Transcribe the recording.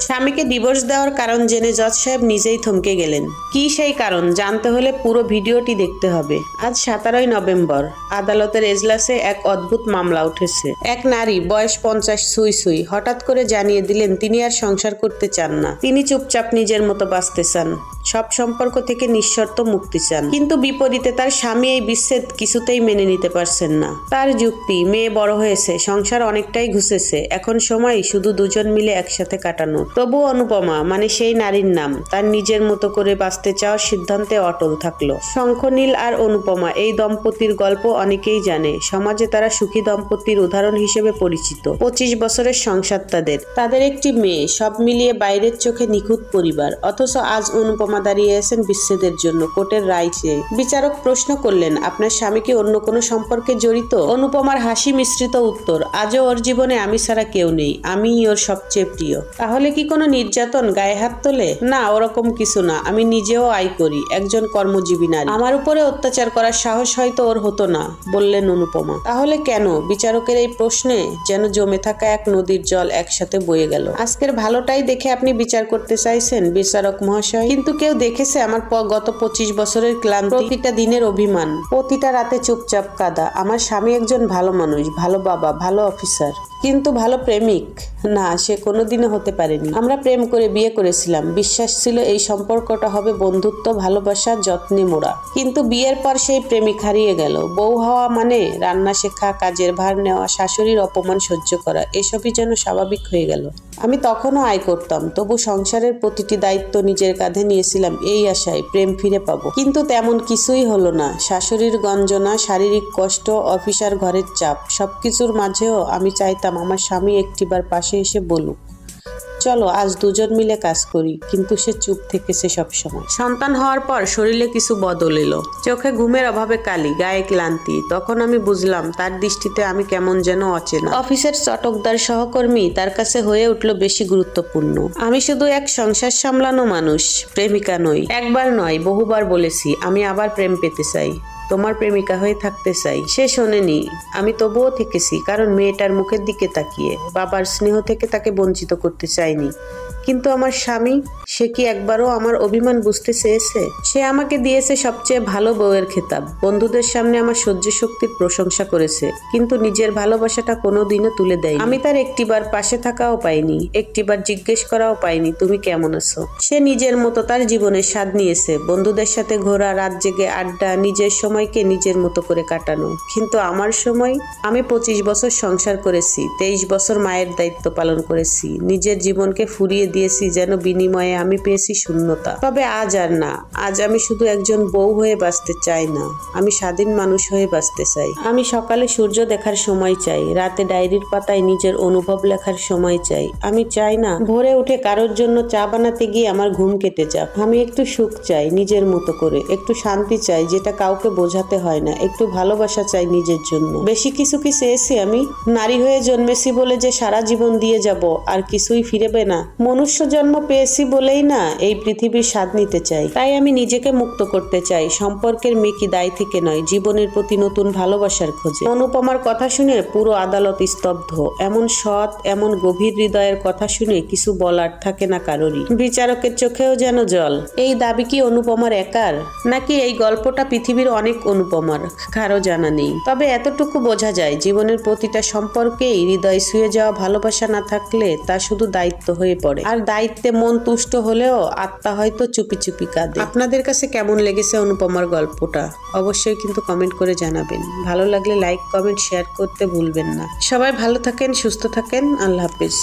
স্বামীকে ডিভোর্স দেওয়ার কারণ জেনে জজ সাহেব নিজেই থমকে গেলেন। কি সেই কারণ জানতে হলে পুরো ভিডিওটি দেখতে হবে। আজ 17 নভেম্বর আদালতের এজলাসে এক অদ্ভুত মামলা উঠেছে। এক নারী বয়স 50 সুই সুই হঠাৎ করে জানিয়ে দিলেন তিনি আর সংসার করতে চান না। তিনি চুপচাপ নিজের মতো বাঁচতে চান, সব সম্পর্ক থেকে নিঃশর্ত মুক্তি চান। কিন্তু বিপরীতে তার স্বামী এই বিচ্ছেদ কিছুতেই মেনে নিতে পারছেন না। তার যুক্তি, মেয়ে বড় হয়েছে, সংসার অনেকটাই ঘুষেছে, এখন সময় শুধু দুজন মিলে একসাথে কাটানো। তবু অনুপমা মানে সেই নারীর নাম তার নিজের মতো করে বাঁচতে চাওয়ার সিদ্ধান্তে অটল থাকলো। শঙ্খনীল আর অনুপমা এই দম্পতির গল্প অনেকেই জানে। সমাজে তারা সুখী দম্পতির উদাহরণ হিসেবে পরিচিত। 25 বছরের সংসার তাদের একটি মেয়ে, সব মিলিয়ে বাইরের চোখে নিখুঁত পরিবার। অথচ আজ অনুপমা দাঁড়িয়ে আছেন বিচ্ছেদের জন্য কোর্টের রায় চেয়ে। বিচারক প্রশ্ন করলেন, আপনার স্বামী কি অন্য কোনো সম্পর্কে জড়িত? অনুপমার হাসি মিশ্রিত উত্তর, আজও ওর জীবনে আমি ছাড়া কেউ নেই, আমিই ওর সবচেয়ে প্রিয়। তাহলে কি কোনো নির্যাতন, গায়ে হাত তোলে? না, ওরকম কিছু না। আমি নিজেও আয় করি, একজন কর্মজীবী নারী। আমার উপরে অত্যাচার করার সাহস হয়তো ওর হতো না, বললেন অনুপমা। তাহলে কেন? বিচারকের এই প্রশ্নে যেন জমে থাকা এক নদীর জল একসাথে বয়ে গেল। আজকের ভালোটাই দেখে আপনি বিচার করতে চাইছেন বিচারক মহাশয়, কিন্তু কেউ দেখেছে আমার গত 25 বছরের ক্লান্তি, প্রতিটা দিনের অভিমান, প্রতিটা রাতে চুপচাপ কাঁদা। আমার স্বামী একজন ভালো মানুষ, ভালো বাবা, ভালো অফিসার, কিন্তু ভালো প্রেমিক না, সে কোনোদিনও হতে পারেনি। আমরা প্রেম করে বিয়ে করেছিলাম, বিশ্বাস ছিল এই সম্পর্কটা হবে বন্ধুত্ব, ভালোবাসা, যত্নে মোড়া। কিন্তু বিয়ের পর সেই প্রেমিক হারিয়ে গেল। বউ হওয়া মানে রান্না শেখা, কাজের ভার নেওয়া, শাশুড়ির অপমান সহ্য করা, এসবই যেন স্বাভাবিক হয়ে গেল। আমি তখনও আয় করতাম, তবু সংসারের প্রতিটি দায়িত্ব নিজের কাঁধে নিয়েছিলাম এই আশায় প্রেম ফিরে পাবো। কিন্তু তেমন কিছুই হলো না। শাশুড়ির গঞ্জনা, শারীরিক কষ্ট, অফিসার ঘরের চাপ, সবকিছুর মাঝেও আমি চাইতাম আমার স্বামী একটিবার পাশে এসে বলুক, চলো আজ দুজন মিলে কাজ করি। কিন্তু সে চুপ থেকেছে সবসময়। সন্তান হওয়ার পর শরীরে কিছু বদল এলো, চোখে ঘুমের অভাবে কালি, গায়ে ক্লান্তি। তখন আমি বুঝলাম তার দৃষ্টিতে আমি কেমন যেন অচেনা। অফিসের চটকদার সহকর্মী তার কাছে হয়ে উঠলো বেশি গুরুত্বপূর্ণ। আমি শুধু এক সংসার সামলানো মানুষ, প্রেমিকা নই। একবার নয়, বহুবার বলেছি আমি আবার প্রেম পেতে চাই, তোমার প্রেমিকা হয়ে থাকতে চাই। সে শোনেনি, আমি তবুও থেকেছি, কারণ মেয়েটার মুখের দিকে তাকিয়ে বাবার স্নেহ থেকে তাকে বঞ্চিত করতে চাইনি। কিন্তু আমার স্বামী, সে কি একবারও আমার অভিমান বুঝতে চেয়েছে? সে আমাকে দিয়েছে সবচেয়ে ভালো বউয়ের খেতাব, বন্ধুদের সামনে আমার সহ্য শক্তির প্রশংসা করেছে, কিন্তু নিজের ভালোবাসাটা কোনোদিনও তুলে দেয়। আমি তার একটিবার পাশে থাকাও পাইনি, একটিবার জিজ্ঞেস করাও পাইনি তুমি কেমন আছো। সে নিজের মতো তার জীবনের স্বাদ নিয়েছে, বন্ধুদের সাথে ঘোরা, রাত জেগে আড্ডা, নিজের সময়কে নিজের মতো করে কাটানো। কিন্তু আমার সময়, আমি 25 বছর সংসার করেছি, 23 বছর মায়ের দায়িত্ব পালন করেছি, নিজের জীবনকে ফুরিয়ে দিয়েছি যেন বিনিময়ে আমি পেয়েছি শূন্যতা। তবে আজ আর না, আজ আমি শুধু একজন বউ হয়ে বাঁচতে চাই না, আমি স্বাধীন মানুষ হয়ে বাঁচতে চাই। আমি সকালে সূর্য দেখার সময় চাই, রাতে ডায়েরির পাতায় নিজের অনুভব লেখার সময় চাই। আমি চাই না ভোরে উঠে কারোর জন্য চা বানাতে গিয়ে আমার ঘুম কেটে যাক। আমি একটু সুখ চাই নিজের মতো করে, একটু শান্তি চাই যেটা কাউকে বোঝাতে হয় না, একটু ভালোবাসা চাই নিজের জন্য। বেশি কিছু কি চেয়েছি আমি? নারী হয়ে জন্মেছি বলে যে সারা জীবন দিয়ে যাব আর কিছুই ফিরবে না? মনুষ্য জন্ম পেয়েছি বলেই না এই পৃথিবীর স্বাদ নিতে চাই। তাই আমি নিজেকে মুক্ত করতে চাই, সম্পর্কের মেকি দায় থেকে নয়, জীবনের প্রতি নতুন ভালোবাসার খোঁজে। অনুপমার কথা শুনে পুরো আদালত স্তব্ধ। এমন সৎ, এমন গভীর হৃদয়ের কথা শুনে কিছু বলার থাকে না কারোরই। বিচারকের চোখেও যেন জল। এই দাবি কি অনুপমার একার, নাকি এই গল্পটা পৃথিবীর অনেক অনুপমার? কারো জানা নেই। তবে এতটুকু বোঝা যায়, জীবনের প্রতিটা সম্পর্কেই হৃদয় ছুঁয়ে যাওয়া ভালোবাসা না থাকলে তা শুধু দায়িত্ব হয়ে পড়ে, আর দায়িত্বে মন তুষ্ট হলেও আত্মা হয়তো চুপি চুপি কাঁদে। আপনাদের কাছে কেমন লেগেছে অনুপমার গল্পটা অবশ্যই কিন্তু কমেন্ট করে জানাবেন। ভালো লাগলে লাইক, কমেন্ট, শেয়ার করতে ভুলবেন না। সবাই ভালো থাকেন, সুস্থ থাকেন। আল্লাহ হাফেজ।